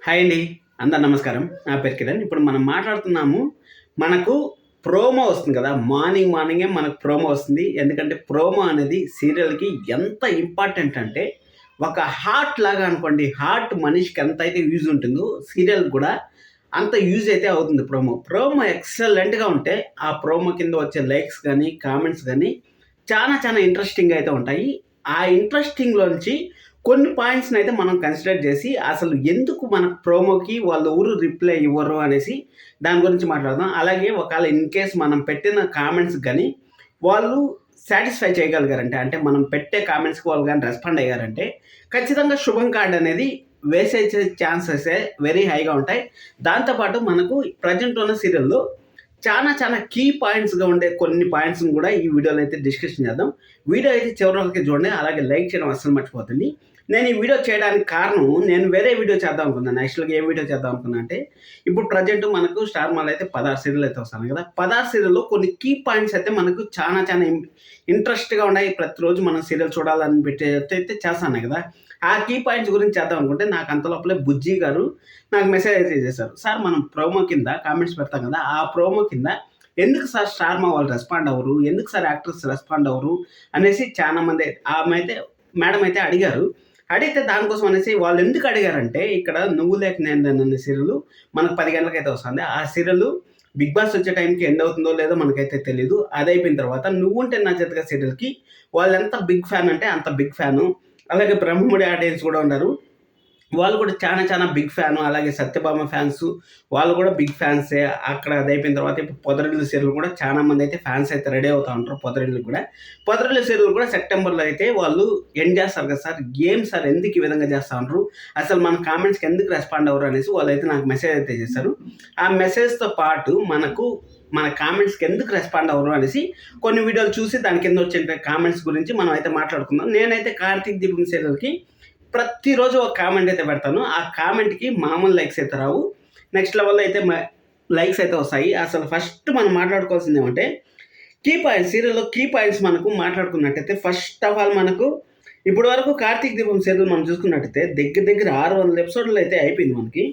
Hi అండి. అందరు నమస్కారం. నా పేరు కిరణ్. ఇప్పుడు మనం మాట్లాడుతున్నాము. మనకు ప్రోమో వస్తుంది కదా! మార్నింగే మనకు ప్రోమో వస్తుంది. ఎందుకంటే ప్రోమో అనేది సీరియల్‌కి ఎంత ఇంపార్టెంట్ అంటే ఒక హార్ట్ లాగా అనుకోండి. హార్ట్ మనిషికి ఎంతైతే యూజ్ ఉంటుందో సీరియల్‌కి కూడా అంత యూజ్ అయితే అవుతుంది ప్రోమో. ప్రోమో ఎక్సలెంట్‌గా ఉంటే ఆ ప్రోమో కింద వచ్చే లైక్స్ గాని, కామెంట్స్ గాని చాలా ఇంట్రెస్టింగ్‌గా అయితే ఉంటాయి. ఆ ఇంట్రెస్టింగ్‌లోంచి కొన్ని పాయింట్స్‌నైతే మనం కన్సిడర్ చేసి, అసలు ఎందుకు మన ప్రోమోకి వాళ్ళు ఎవరు రిప్లై ఇవ్వరు అనేసి దాని గురించి మాట్లాడదాం. అలాగే ఒకవేళ ఇన్ కేస్ మనం పెట్టిన కామెంట్స్ గాని, వాళ్ళు సాటిస్ఫై చేయగలిగారంటే, అంటే మనం పెట్టే కామెంట్స్‌కి వాళ్ళు గాని రెస్పాండ్ అయ్యారంటే, ఖచ్చితంగా శుభం కార్డ్ అనేది వేసేసే ఛాన్సెసే వెరీ హైగా ఉంటాయి. దాంతో పాటు మనకు ప్రెజెంట్ ఉన్న సీరియల్‌లో చాలా కీ పాయింట్స్‌గా ఉండే కొన్ని పాయింట్స్‌ని కూడా ఈ వీడియోలో అయితే డిస్కషన్ చేద్దాం. వీడియో అయితే చివరి వరకు చూడండి. అలాగే లైక్ చేయడం అస్సలు మర్చిపోకండి. నేను ఈ వీడియో చేయడానికి కారణం, నేను వేరే వీడియో చేద్దాం అనుకున్నాను. యాక్చువల్‌గా ఏ వీడియో చేద్దాం అనుకున్నా అంటే, ఇప్పుడు ప్రెజెంట్ మనకు స్టార్ మాలో అయితే 16 సీరియల్ అయితే వస్తున్నాయి కదా! 16 సీరియల్‌లో కొన్ని కీ పాయింట్స్ అయితే మనకు చాలా ఇంట్రెస్ట్‌గా ఉన్నాయి. ప్రతిరోజు మనం సీరియల్ చూడాలని పెట్టేటైతే చేస్తున్నాయి కదా! ఆ కీ పాయింట్స్ గురించి చేద్దాం అనుకుంటే, నాకు అంత లోపలే బుజ్జి గారు నాకు మెసేజ్ అయితే చేశారు. సార్ మనం ప్రోమో కింద కామెంట్స్ పెడతాం కదా! ఆ ప్రోమో కింద ఎందుకు సార్ స్టార్ మా వాళ్ళు రెస్పాండ్ అవ్వరు? ఎందుకు సార్ యాక్టర్స్ రెస్పాండ్ అవ్వరు? అనేసి చాలా మంది మేడం అయితే అడిగారు. అడిగితే దానికోసం అనేసి వాళ్ళు ఎందుకు అడిగారంటే, ఇక్కడ 'నువ్వు లేక నేను లేను' అనే సీరియల్ మనకు 10 గంటలకైతే వస్తుంది. ఆ సీరియల్ బిగ్ బాస్ వచ్చే టైంకి ఎండ్ అవుతుందో లేదో మనకైతే తెలీదు. అది అయిపోయిన తర్వాత 'నువ్వుంటే నా జతగా' సీరియల్‌కి వాళ్ళు ఎంత బిగ్ ఫ్యాన్ అంటే అంత బిగ్ ఫ్యాను. అలాగే బ్రహ్మముడి ఆడియన్స్ కూడా ఉన్నారు. వాళ్ళు కూడా చాలా బిగ్ ఫ్యాను. అలాగే సత్యభామ ఫ్యాన్సు వాళ్ళు కూడా బిగ్ ఫ్యాన్సే. అక్కడ అదయిపోయిన తర్వాత ఇప్పుడు 'పొదరిల్లు' సీరియల్ కూడా చాలా మందయితే ఫ్యాన్స్ అయితే రెడీ అవుతా ఉంటారు 'పొదరిల్లు' కూడా. 'పొదరిల్లు' సీరియల్ కూడా సెప్టెంబర్‌లో అయితే వాళ్ళు ఎండ్ చేస్తారు కదా సార్! ఏం సార్ ఎందుకు ఈ విధంగా చేస్తా ఉండ్రు? అసలు మన కామెంట్స్‌కి ఎందుకు రెస్పాండ్ అవ్వరు అనేసి వాళ్ళైతే నాకు మెసేజ్ అయితే చేశారు. ఆ మెసేజ్‌తో పాటు మన కామెంట్స్‌కి ఎందుకు రెస్పాండ్ అవ్వరు అనేసి కొన్ని వీడియోలు చూసి దాని కింద వచ్చే కామెంట్స్ గురించి మనం అయితే మాట్లాడుకుందాం. నేనైతే 'కార్తీక్ దీపం' సీరియల్‌కి ప్రతిరోజు ఒక కామెంట్ అయితే పెడతాను. ఆ కామెంట్‌కి మామూలు లైక్స్ అయితే రావు. నెక్స్ట్ లెవెల్‌లో అయితే లైక్స్ అయితే వస్తాయి. అసలు ఫస్ట్ మనం మాట్లాడుకోవాల్సింది ఏమంటే, కీ పాయింట్స్ సీరియల్‌లో కీ పాయింట్స్ మనకు మాట్లాడుకున్నట్టయితే ఫస్ట్ ఆఫ్ ఆల్ మనకు ఇప్పటి వరకు 'కార్తీక్ దీపం' సీరియల్ మనం చూసుకున్నట్టయితే దగ్గర 600 ఎపిసోడ్‌లు అయితే అయిపోయింది మనకి.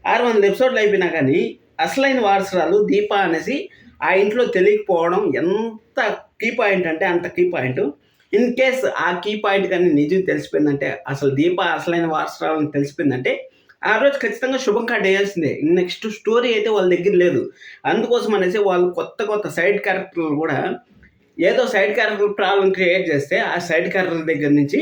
600 ఎపిసోడ్‌లు అయిపోయినా కానీ అసలైన వారసురాలు దీప అనేసి ఆ ఇంట్లో తెలియకపోవడం ఎంత కీ పాయింట్ అంటే అంత కీ పాయింట్. ఇన్ కేస్ ఆ కీ పాయింట్ కానీ నిజం తెలిసిపోయిందంటే, అసలు దీప అసలైన వారసురాలని తెలిసిపోయిందంటే, ఆ రోజు ఖచ్చితంగా శుభం కార్డ్ వేయాల్సిందే. నెక్స్ట్ స్టోరీ అయితే వాళ్ళ దగ్గర లేదు. అందుకోసం అనేసి వాళ్ళు కొత్త సైడ్ క్యారెక్టర్లు కూడా ఏదో సైడ్ క్యారెక్టర్ ప్రాబ్లమ్ క్రియేట్ చేస్తే, ఆ సైడ్ క్యారెక్టర్ దగ్గర నుంచి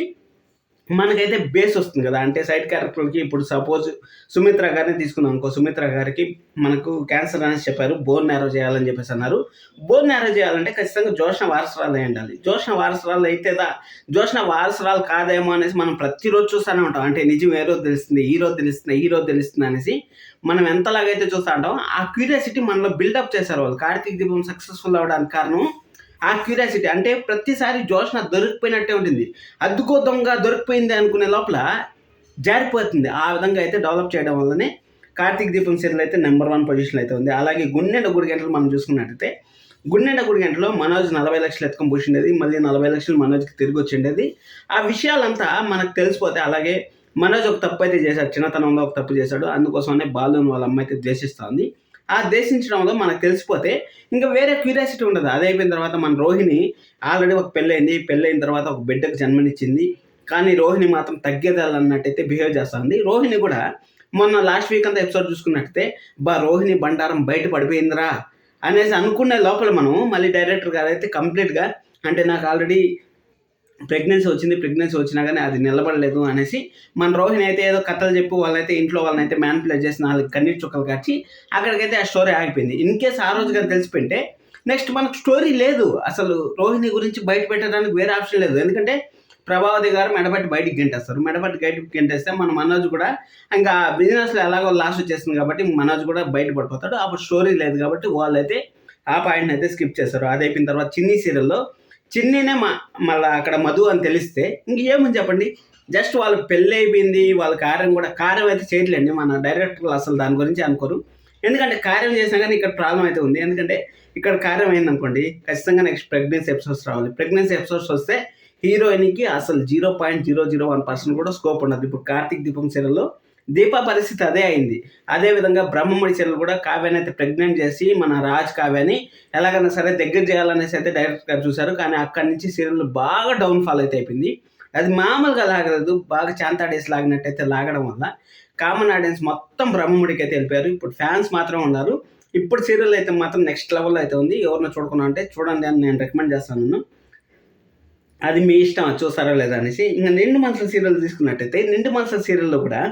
మనకైతే బేస్ వస్తుంది కదా! అంటే సైడ్ క్యారెక్టర్‌లకి ఇప్పుడు సపోజ్ సుమిత్ర గారిని తీసుకున్నాం అనుకో. సుమిత్ర గారికి మనకు క్యాన్సర్ అనేసి చెప్పారు. బోన్ మ్యారో చేయాలని చెప్పేసి అన్నారు. బోన్ మ్యారో చేయాలంటే ఖచ్చితంగా జోష్న వారసురాలు అయి ఉండాలి. జోష్న వారసురాలు అయితేదా జోష్న వారసురాలు కాదేమో అనేసి మనం ప్రతిరోజు చూస్తూనే ఉంటాం. అంటే నిజం ఏ రోజు తెలుస్తుంది, ఈ రోజు తెలుస్తుంది అనేసి మనం ఎంతలాగైతే చూస్తా ఉంటామో ఆ క్యూరియాసిటీ మనలో బిల్డప్ చేశారు వాళ్ళు. 'కార్తీక్ దీపం' సక్సెస్‌ఫుల్ అవ్వడానికి కారణం ఆ క్యూరియాసిటీ. అంటే ప్రతిసారి జోష్న దొరికిపోయినట్టే ఉంటుంది. అద్దుకో దొంగ దొరికిపోయింది అనుకునే లోపల జారిపోతుంది. ఆ విధంగా అయితే డెవలప్ చేయడం వల్లనే 'కార్తీక్ దీపం' సీరియల్ అయితే నంబర్ 1 పొజిషన్‌లో అయితే ఉంది. అలాగే 'గుండెండ గుడి గంటలు' మనం చూసుకున్నట్టయితే 'గుండెండ గుడి గంటలో' మనోజ్ 40 లక్షలు ఎత్తుకొని పూసిండేది. మళ్ళీ 40 లక్షలు మనోజ్‌కి తిరిగి వచ్చిండేది. ఆ విషయాలంతా మనకు తెలిసిపోతే, అలాగే మనోజ్ ఒక తప్పు అయితే చేశాడు. చిన్నతనంలో ఒక తప్పు చేశాడు. అందుకోసమనే బాలుని వాళ్ళ అమ్మ అయితే ద్వేషిస్తా ఉంది. ఆ ద్వేషించడంలో మనకు తెలిసిపోతే ఇంకా వేరే క్యూరియాసిటీ ఉండదు. అది అయిపోయిన తర్వాత మన రోహిణి ఆల్రెడీ ఒక పెళ్ళయింది. పెళ్ళైన తర్వాత ఒక బిడ్డకు జన్మనిచ్చింది. కానీ రోహిణి మాత్రం తగ్గేదాలన్నట్టయితే బిహేవ్ చేస్తుంది. రోహిణి కూడా మొన్న లాస్ట్ వీక్ అంతా ఎపిసోడ్ చూసుకున్నట్టయితే రోహిణి బండారం బయట పడిపోయిందిరా అనేసి అనుకునే లోపల మనం మళ్ళీ డైరెక్టర్ గారు అయితే కంప్లీట్‌గా అంటే నాకు ఆల్రెడీ ప్రెగ్నెన్సీ వచ్చినా కానీ అది నిలబడలేదు అనేసి మన రోహిణి అయితే ఏదో కథలు చెప్పి వాళ్ళనైతే మ్యానిపులేట్ చేసి 4 కన్నీటి చుక్కలు కార్చి అక్కడికైతే ఆ స్టోరీ ఆగిపోయింది. ఇన్ కేస్ ఆ రోజు కానీ తెలిసిపోయింటే నెక్స్ట్ మనకు స్టోరీ లేదు. అసలు రోహిణి గురించి బయట పెట్టడానికి వేరే ఆప్షన్ లేదు. ఎందుకంటే ప్రభావతి గారు మెడబట్టి బయటికి గెంటేస్తారు. మెడబట్టి బయటికి గెంటేస్తే మన మనోజ్ కూడా ఇంకా బిజినెస్‌లో ఎలాగో లాస్ వచ్చేస్తుంది కాబట్టి మనోజ్ కూడా బయట పడిపోతాడు. అప్పుడు స్టోరీ లేదు కాబట్టి వాళ్ళైతే ఆ పాయింట్‌ని అయితే స్కిప్ చేశారు. అది అయిపోయిన తర్వాత చిన్ని సీరియల్‌లో చిన్నినే మళ్ళా అక్కడ మధు అని తెలిస్తే ఇంకేముంది చెప్పండి. జస్ట్ వాళ్ళకి పెళ్లి అయిపోయింది. వాళ్ళ కార్యం అయితే చేయట్లేండి. మన డైరెక్టర్లు అసలు దాని గురించి అనుకోరు. ఎందుకంటే కార్యం చేసినా కానీ ఇక్కడ ప్రాబ్లమ్ అయితే ఉంది. ఎందుకంటే ఇక్కడ కార్యం అయిందనుకోండి, ఖచ్చితంగా నెక్స్ట్ ప్రెగ్నెన్సీ ఎపిసోడ్స్ రావాలి. ప్రెగ్నెన్సీ ఎపిసోడ్స్ వస్తే హీరోయిన్‌కి అసలు 0.001% కూడా స్కోప్ ఉండదు. ఇప్పుడు 'కార్తీక్ దీపం' సీరియల్‌లో దీప పరిస్థితి అదే అయింది. అదేవిధంగా బ్రహ్మముడి సీరియల్ కూడా కావ్యాని అయితే ప్రెగ్నెంట్ చేసి మన రాజ్ కావ్యాని ఎలాగైనా సరే దగ్గర చేయాలనేసి అయితే డైరెక్టర్ గారు చూశారు. కానీ అక్కడి నుంచి సీరియల్ బాగా డౌన్ఫాల్ అయితే అయిపోయింది. అది మామూలుగా లాగలేదు, బాగా చాంతాడేసి లాగినట్టయితే లాగడం వల్ల కామన్ ఆడియన్స్ మొత్తం బ్రహ్మముడికి అయితే వెళ్ళిపోయారు. ఇప్పుడు ఫ్యాన్స్ మాత్రం ఉన్నారు. ఇప్పుడు సీరియల్ అయితే మాత్రం నెక్స్ట్ లెవెల్లో అయితే ఉంది. ఎవరినో చూడకుండా అంటే చూడండి అని నేను రికమెండ్ చేస్తాను. అది మీ ఇష్టం, అది చూస్తారో లేదా అనేసి. ఇంకా నిండు మనసుల సీరియల్ తీసుకున్నట్టయితే నిండు మనసుల సీరియల్లో కూడా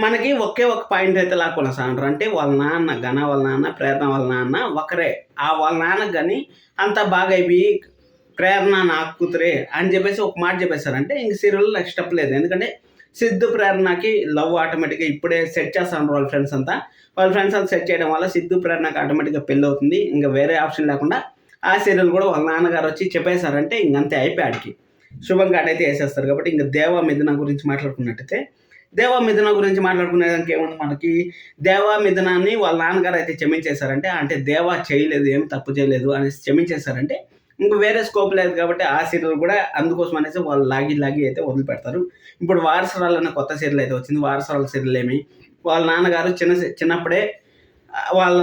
మనకి ఒకే ఒక పాయింట్ అయితే లాక్కొని వస్తాను. అంటే వాళ్ళ నాన్న ఘన, వాళ్ళ నాన్న ప్రేరణ, వాళ్ళ నాన్న ఒకరే. వాళ్ళ నాన్నకు కానీ అంత బాగా అయిపోయి ప్రేరణ నాకు కూతురే అని చెప్పేసి ఒక మాట చెప్పేశారంటే ఇంక సీరియల్ నెక్స్ట్ స్టెప్ లేదు. ఎందుకంటే సిద్ధు ప్రేరణకి లవ్ ఆటోమేటిక్గా ఇప్పుడే సెట్ చేస్తాను వాళ్ళ ఫ్రెండ్స్ అంతా. వాళ్ళ ఫ్రెండ్స్ అంతా సెట్ చేయడం వల్ల సిద్ధు ప్రేరణకి ఆటోమేటిక్గా పెళ్ళి అవుతుంది. ఇంకా వేరే ఆప్షన్ లేకుండా ఆ సీరియల్ కూడా వాళ్ళ నాన్నగారు వచ్చి చెప్పేశారంటే ఇంకంతే అయిపోయాడికి శుభం కాట అయితే వేసేస్తారు. కాబట్టి ఇంకా దేవా మిథున గురించి మాట్లాడుకున్నట్టయితే దేవా మిథున గురించి మాట్లాడుకునేదానికి ఏముంది, మనకి దేవా మిథునాన్ని వాళ్ళ నాన్నగారు అయితే క్షమించేశారంటే అంటే దేవా చేయలేదు, ఏం తప్పు చేయలేదు అనేసి క్షమించేశారంటే ఇంక వేరే స్కోప్ లేదు. కాబట్టి ఆ సీరియల్ కూడా అందుకోసం అనేసి వాళ్ళు లాగి అయితే వదిలిపెడతారు. ఇప్పుడు వారసరాలు అనే కొత్త సీరియల్ అయితే వచ్చింది. వారసరాల సీరియల్ ఏమి వాళ్ళ నాన్నగారు చిన్నప్పుడే వాళ్ళ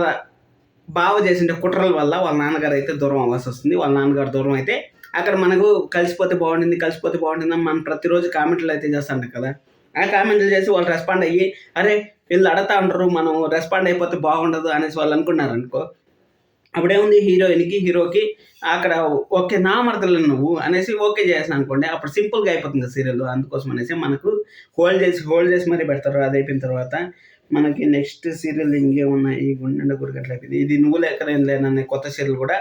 బావ చేసిండే కుట్రల వల్ల వాళ్ళ నాన్నగారు అయితే దూరం అవ్వాల్సి వస్తుంది. వాళ్ళ నాన్నగారు దూరం అయితే అక్కడ మనకు కలిసిపోతే బాగుంటుంది అని మనం ప్రతిరోజు కామెంట్లు అయితే చేస్తాం కదా. ఆ కామెంట్లు చేసి వాళ్ళు రెస్పాండ్ అయ్యి అరే వీళ్ళు అడతా ఉంటారు, మనం రెస్పాండ్ అయిపోతే బాగుండదు అనేసి వాళ్ళు అనుకున్నారు అనుకో, అప్పుడేముంది హీరోకి అక్కడ ఓకే నా మరదలు నువ్వు అనేసి ఓకే చేసాను అనుకోండి, అప్పుడు సింపుల్గా అయిపోతుంది సీరియల్. అందుకోసం అనేసి మనకు హోల్డ్ చేసి మరీ పెడతారు. అది అయిపోయిన తర్వాత మనకి నెక్స్ట్ సీరియల్ ఇంకేమున్నాయి, గుండె గురిగట్ల అయిపోయింది. ఇది నువ్వు లెక్కలేం లేననే కొత్త సీరియల్ కూడా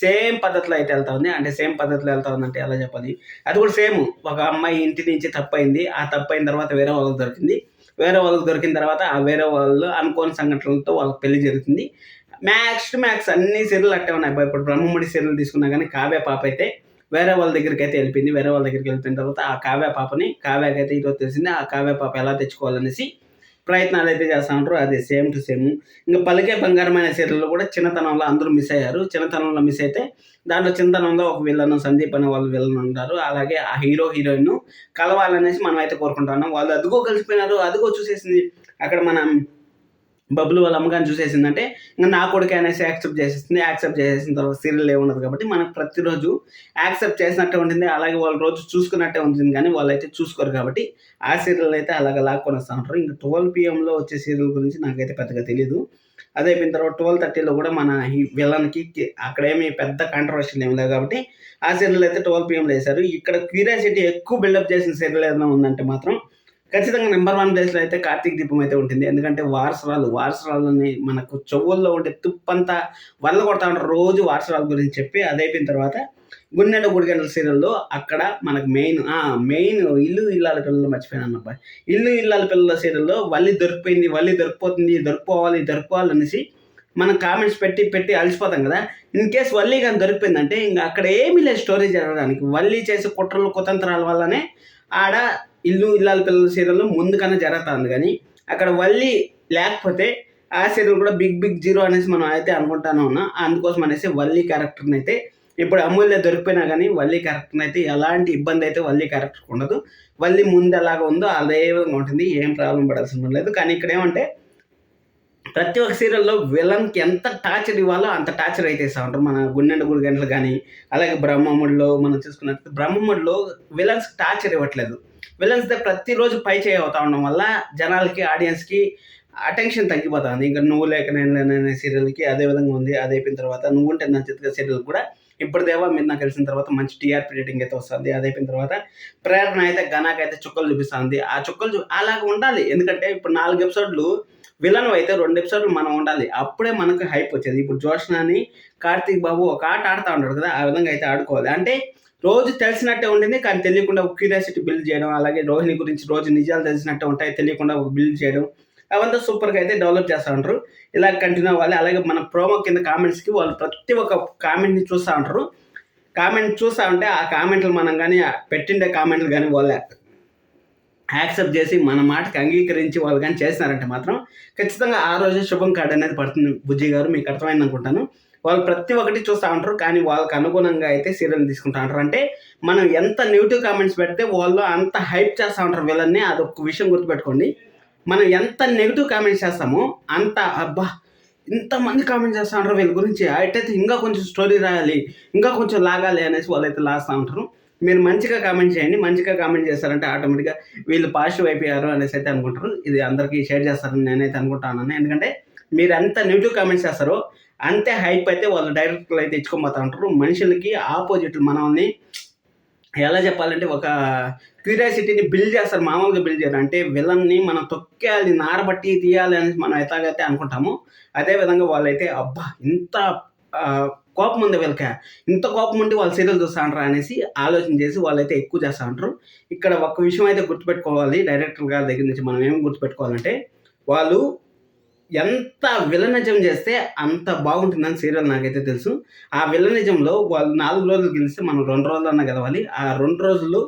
సేమ్ పద్ధతిలో అయితే వెళ్తా ఉంది. అంటే సేమ్ పద్ధతిలో వెళ్తా ఉందంటే ఎలా చెప్పాలి, అది కూడా సేమ్. ఒక అమ్మాయి ఇంటి నుంచి తప్పైంది, ఆ తప్పైన తర్వాత వేరే వాళ్ళకి దొరికింది. వేరే వాళ్ళకి దొరికిన తర్వాత ఆ వేరే వాళ్ళు అనుకోని సంఘటనలతో వాళ్ళకి పెళ్లి జరుగుతుంది. మ్యాక్స్ అన్ని సీరియల్ అట్టే ఉన్నాయి. ఇప్పుడు బ్రహ్మముడి సీరియల్ తీసుకున్నా కానీ కావ్య పాప అయితే వేరే వాళ్ళ దగ్గరికి అయితే వెళ్ళిపోయింది. వేరే వాళ్ళ దగ్గరికి వెళ్ళిపోయిన తర్వాత ఆ కావ్యకైతే ఈరోజు తెలిసింది. ఆ కావ్య పాప ఎలా తెచ్చుకోవాలనేసి ప్రయత్నాలు అయితే చేస్తూ ఉంటారు. అది సేమ్ టు సేమ్. ఇంకా పలికే బంగారమైన సీరియల్లో కూడా చిన్నతనంలో అందరూ మిస్ అయ్యారు. చిన్నతనంలో మిస్ అయితే దాంట్లో చిన్నతనంలో ఒక విలన్ సందీప్ అనే వాళ్ళు విలన్ ఉంటారు. అలాగే ఆ హీరోయిన్ కలవాలనేసి మనం అయితే కోరుకుంటున్నాం. వాళ్ళు అదిగో కలిసిపోయినారు, అదిగో చూసేసింది అక్కడ మనం బబ్బులు వాళ్ళ అమ్మగారిని చూసేసిందంటే ఇంకా నా కొడుకు అనేసి యాక్సెప్ట్ చేసేసిన తర్వాత సీరియల్ ఏమున్నది. కాబట్టి మనకు ప్రతిరోజు యాక్సెప్ట్ చేసినట్టే ఉంటుంది, అలాగే వాళ్ళు రోజు చూసుకున్నట్టే ఉంటుంది. కానీ వాళ్ళు అయితే చూసుకోరు కాబట్టి ఆ సీరియల్ అయితే అలాగ లాక్కొని వస్తూ ఉంటారు. ఇంకా 12 PM వచ్చే సీరియల్ గురించి నాకైతే పెద్దగా తెలియదు. అదే అయిపోయిన తర్వాత 12:30 కూడా మన ఈ విలన్కి అక్కడేమి పెద్ద కాంట్రవర్షియల్ ఏమి లేదు. కాబట్టి ఆ సీరియల్ అయితే 12 PM వేశారు. ఇక్కడ క్యూరియాసిటీ ఎక్కువ బిల్డప్ చేసిన సీరియల్ ఏదైనా ఉందంటే మాత్రం ఖచ్చితంగా నెంబర్ 1 ప్లేస్లో అయితే కార్తీక దీపం అయితే ఉంటుంది. ఎందుకంటే వారసరాలని మనకు చెవుల్లో ఉండే తుప్పంతా వల్ల కొడతా ఉంటారు రోజు వారసరాల గురించి చెప్పి. అది అయిపోయిన తర్వాత గుండెండ గుడిగంటల సీరియల్లో అక్కడ మనకు మెయిన్ ఇల్లు ఇల్లాల పిల్లలు మర్చిపోయాను అబ్బాయి. ఇల్లు ఇల్లాల పిల్లల సీరియల్లో వల్లి దొరికిపోయింది, వల్లి దొరికిపోతుంది, దొరుకుకోవాలి అనేసి మనం కామెంట్స్ పెట్టి అలసిపోతాం కదా. ఇన్ కేస్ వల్లి కానీ దొరికిపోయిందంటే ఇంకా అక్కడ ఏమీ లేదు స్టోరీ జరగడానికి. వల్లి చేసే కుట్రలు కుతంత్రాల వల్లనే ఆడ ఇల్లు ఇల్లాల పిల్లల సీరియల్ ముందుకన్నా జరుగుతుంది. కానీ అక్కడ వల్లి లేకపోతే ఆ సీరియల్ కూడా బిగ్ జీరో అనేసి మనం అయితే అనుకుంటానే ఉన్నాం. అందుకోసం అనేసి వల్లి క్యారెక్టర్ని అయితే ఇప్పుడు అమూల్య దొరికిపోయినా కానీ వల్లి క్యారెక్టర్ని అయితే ఎలాంటి ఇబ్బంది అయితే వల్లి క్యారెక్టర్కి ఉండదు. వల్లి ముందు ఎలాగ ఉందో అదే విధంగా ఉంటుంది, ఏం ప్రాబ్లం పడాల్సిన పని లేదు. కానీ ఇక్కడ ఏమంటే ప్రతి ఒక్క సీరియల్లో విలన్కి ఎంత టార్చర్ ఇవ్వాలో అంత టార్చర్ అయితే ఇస్తూ ఉంటారు. మన గుండెండ గుడిగంటలు కానీ అలాగే బ్రహ్మముడిలో మనం చూసుకున్నట్టు బ్రహ్మముడిలో విలన్స్ టార్చర్ ఇవ్వట్లేదు. విలన్స్ ప్రతిరోజు పై చేయి అవుతా ఉండడం వల్ల జనాలకి ఆడియన్స్కి అటెన్షన్ తగ్గిపోతుంది. ఇంకా నువ్వు లేక నేను లేననే సీరియల్కి అదే విధంగా ఉంది. అది అయిపోయిన తర్వాత నువ్వుంటే నా చిత్ర సీరియల్ కూడా ఇప్పుడు దేవా మీద నాకు తెలిసిన తర్వాత మంచి టీఆర్పీ రేటింగ్ అయితే వస్తుంది. అది అయిపోయిన తర్వాత ప్రేరణ అయితే ఘనాకైతే చుక్కలు చూపిస్తుంది. ఆ చుక్కలు అలాగ ఉండాలి. ఎందుకంటే ఇప్పుడు 4 ఎపిసోడ్లు విలన్ అయితే 2 ఎపిసోడ్లు మనం ఉండాలి, అప్పుడే మనకు హైప్ వచ్చేది. ఇప్పుడు జోష్నాని కార్తీక్ బాబు ఒక ఆట ఆడుతూ ఉంటాడు కదా, ఆ విధంగా అయితే ఆడుకోవాలి. అంటే రోజు తెలిసినట్టే ఉంటుంది కానీ తెలియకుండా ఒక క్యూరియాసిటీ బిల్డ్ చేయడం, అలాగే రోహిణి గురించి రోజు నిజాలు తెలిసినట్టే ఉంటాయి తెలియకుండా ఒక బిల్డ్ చేయడం, అవంతా సూపర్గా అయితే డెవలప్ చేస్తూ ఉంటారు. ఇలా కంటిన్యూ అవ్వాలి. అలాగే మన ప్రోమో కింద కామెంట్స్కి వాళ్ళు ప్రతి ఒక్క కామెంట్ని చూస్తూ ఉంటారు. కామెంట్ చూస్తూ ఉంటే ఆ కామెంట్లు మనం కానీ పెట్టిండే కామెంట్లు కానీ వాళ్ళు యాక్సెప్ట్ చేసి మన మాటకి అంగీకరించి వాళ్ళు కానీ చేసినారంటే మాత్రం ఖచ్చితంగా ఆ రోజు శుభం కార్డు అనేది పడుతుంది. బుజ్జి గారు మీకు అర్థమైంది అనుకుంటాను. వాళ్ళు ప్రతి ఒక్కటి చూస్తూ ఉంటారు కానీ వాళ్ళకి అనుగుణంగా అయితే సీరియల్ తీసుకుంటూ ఉంటారు. అంటే మనం ఎంత నెగిటివ్ కామెంట్స్ పెడితే వాళ్ళు అంత హైప్ చేస్తూ ఉంటారు విలన్ని. అదొక విషయం గుర్తుపెట్టుకోండి. మనం ఎంత నెగిటివ్ కామెంట్స్ చేస్తామో అంత అబ్బా ఇంతమంది కామెంట్ చేస్తూ ఉంటారు వీళ్ళ గురించి, అటైతే ఇంకా కొంచెం స్టోరీ రాయాలి, ఇంకా కొంచెం లాగాలి అనేసి వాళ్ళైతే లాస్తూ ఉంటారు. మీరు మంచిగా కామెంట్ చేయండి. మంచిగా కామెంట్ చేస్తారంటే ఆటోమేటిక్గా వీళ్ళు పాజిటివ్ అయిపోయారు అనేసి అయితే అనుకుంటారు. ఇది అందరికీ షేర్ చేస్తారని నేనైతే అనుకుంటాను. ఎందుకంటే మీరు ఎంత నెగిటివ్ కామెంట్స్ చేస్తారో అంతే హైప్ అయితే వాళ్ళు డైరెక్టర్లు అయితే ఇచ్చుకొని పోతూ ఉంటారు. మనుషులకి ఆపోజిట్లు మనల్ని ఎలా చెప్పాలంటే ఒక క్యూరియాసిటీని బిల్డ్ చేస్తారు, మామూలుగా బిల్డ్ చేయరు. అంటే విలన్ని మనం తొక్కేయాలి, నారబట్టి తీయాలి అనేసి మనం ఎట్లాగైతే అనుకుంటామో అదేవిధంగా వాళ్ళైతే అబ్బా ఇంత కోపం ఉంది వీళ్ళకి, ఇంత కోపం ఉండి వాళ్ళు సీరియల్ చూస్తూ ఉంటారు అనేసి ఆలోచన చేసి వాళ్ళైతే ఎక్కువ చేస్తూ ఉంటారు. ఇక్కడ ఒక్క విషయం అయితే గుర్తుపెట్టుకోవాలి, డైరెక్టర్ గారి దగ్గర నుంచి మనం ఏం గుర్తుపెట్టుకోవాలంటే వాళ్ళు ఎంత విలనిజం చేస్తే అంత బాగుంటుందని సీరియల్ నాకైతే తెలుసు. ఆ విలనిజంలో వాళ్ళు 4 రోజులు గెలిస్తే మనం 2 రోజులన్నా గెలవాలి. ఆ 2 రోజులు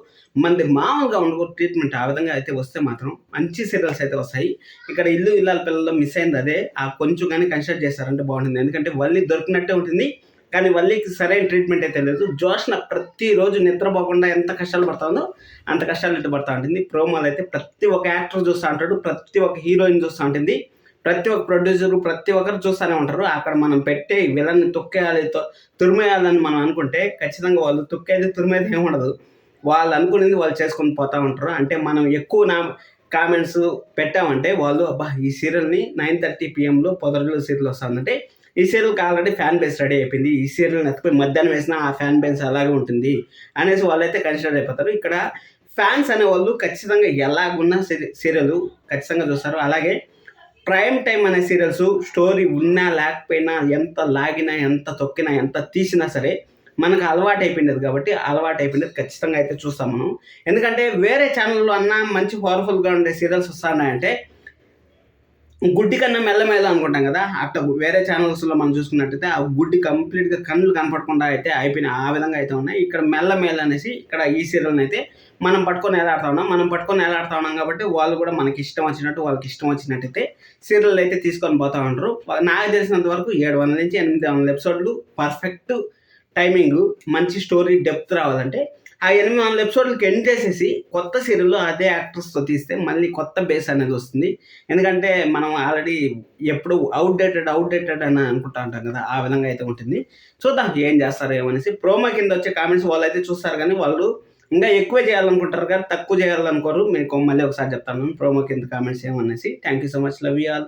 మనది మామూలుగా ఉండకూడదు ట్రీట్మెంట్. ఆ విధంగా అయితే వస్తే మాత్రం మంచి సీరియల్స్ అయితే వస్తాయి. ఇక్కడ ఇల్లు ఇల్లాల పిల్లల్లో మిస్ అయింది అదే. ఆ కొంచెం కానీ కన్సిడర్ చేస్తారంటే బాగుంటుంది. ఎందుకంటే వల్లి దొరికినట్టే ఉంటుంది, కానీ వల్లికి సరైన ట్రీట్మెంట్ అయితే లేదు. జోష్న ప్రతిరోజు నిద్రపోకుండా ఎంత కష్టాలు పడతా ఉందో అంత కష్టాలు ఇటు పడతా ఉంటుంది. ప్రోమోలు అయితే ప్రతి ఒక్క యాక్టర్ చూస్తూ ఉంటాడు, ప్రతి ఒక్క హీరోయిన్ చూస్తూ ఉంటుంది, ప్రతి ఒక్క ప్రొడ్యూసరు ప్రతి ఒక్కరు చూస్తూనే ఉంటారు. అక్కడ మనం పెట్టే విలన్ని తొక్కేయాలి, తురిమేయాలని మనం అనుకుంటే ఖచ్చితంగా వాళ్ళు తొక్కేది తురిమేది ఏమి ఉండదు. వాళ్ళు అనుకునేది వాళ్ళు చేసుకొని పోతూ ఉంటారు. అంటే మనం ఎక్కువ కామెంట్స్ పెట్టామంటే వాళ్ళు అబ్బా ఈ సీరియల్ని 9:30 PM పొదరులో సీరియల్ వస్తుందంటే ఈ సీరియల్కి ఆల్రెడీ ఫ్యాన్ బేస్ రెడీ అయిపోయింది, ఈ సీరియల్ని ఎత్తుకొని మధ్యాహ్నం వేసినా ఆ ఫ్యాన్ బేస్ అలాగే ఉంటుంది అనేసి వాళ్ళైతే కన్సిడర్ అయిపోతారు. ఇక్కడ ఫ్యాన్స్ అనేవాళ్ళు ఖచ్చితంగా ఎలాగున్న సీరియల్ ఖచ్చితంగా చూస్తారు. అలాగే ప్రైమ్ టైమ్ అనే సీరియల్స్ స్టోరీ ఉన్నా లేకపోయినా, ఎంత లాగినా, ఎంత తొక్కినా, ఎంత తీసినా సరే మనకు అలవాటు అయిపోయింది కాబట్టి అలవాటు అయిపోయింది ఖచ్చితంగా అయితే చూస్తాం మనం. ఎందుకంటే వేరే ఛానల్లో అన్నా మంచి పవర్ఫుల్గా ఉండే సీరియల్స్ వస్తున్నాయంటే గుడ్డి కన్నా మెల్లమేళ అనుకుంటాం కదా, అట్లా వేరే ఛానల్స్లో మనం చూసుకున్నట్టయితే ఆ గుడ్డి కంప్లీట్గా కళ్ళు కనపడకుండా అయితే అయిపోయిన ఆ విధంగా అయితే ఉన్నాయి. ఇక్కడ మెల్లమేళ అనేసి ఇక్కడ ఈ సీరియల్ని అయితే మనం పట్టుకొని ఎలాడుతూ ఉన్నాం కాబట్టి వాళ్ళు కూడా మనకి ఇష్టం వచ్చినట్టు వాళ్ళకి ఇష్టం వచ్చినట్టయితే సీరియల్ అయితే తీసుకొని పోతూ ఉంటారు. నాకు తెలిసినంత వరకు 700 నుంచి 800 ఎపిసోడ్లు పర్ఫెక్ట్ టైమింగ్, మంచి స్టోరీ డెప్త్ రావాలంటే ఆ 800 ఎపిసోడ్లకి ఎండ్ చేసేసి కొత్త సీరియల్లో అదే యాక్టర్స్తో తీస్తే మళ్ళీ కొత్త బేస్ అనేది వస్తుంది. ఎందుకంటే మనం ఆల్రెడీ ఎప్పుడు అవుట్డేటెడ్ అని అనుకుంటా ఉంటాం కదా, ఆ విధంగా అయితే ఉంటుంది. చూద్దాం ఏం చేస్తారో ఏమనేసి. ప్రోమో కింద వచ్చే కామెంట్స్ వాళ్ళు అయితే చూస్తారు, కానీ వాళ్ళు ఇంకా ఎక్కువ చేయాలనుకుంటారు కానీ తక్కువ చేయాలనుకోరు. మీకు మళ్ళీ ఒకసారి చెప్తాను ప్రోమో కింద కామెంట్స్ ఏమనేసి. Thank you so much, love you all.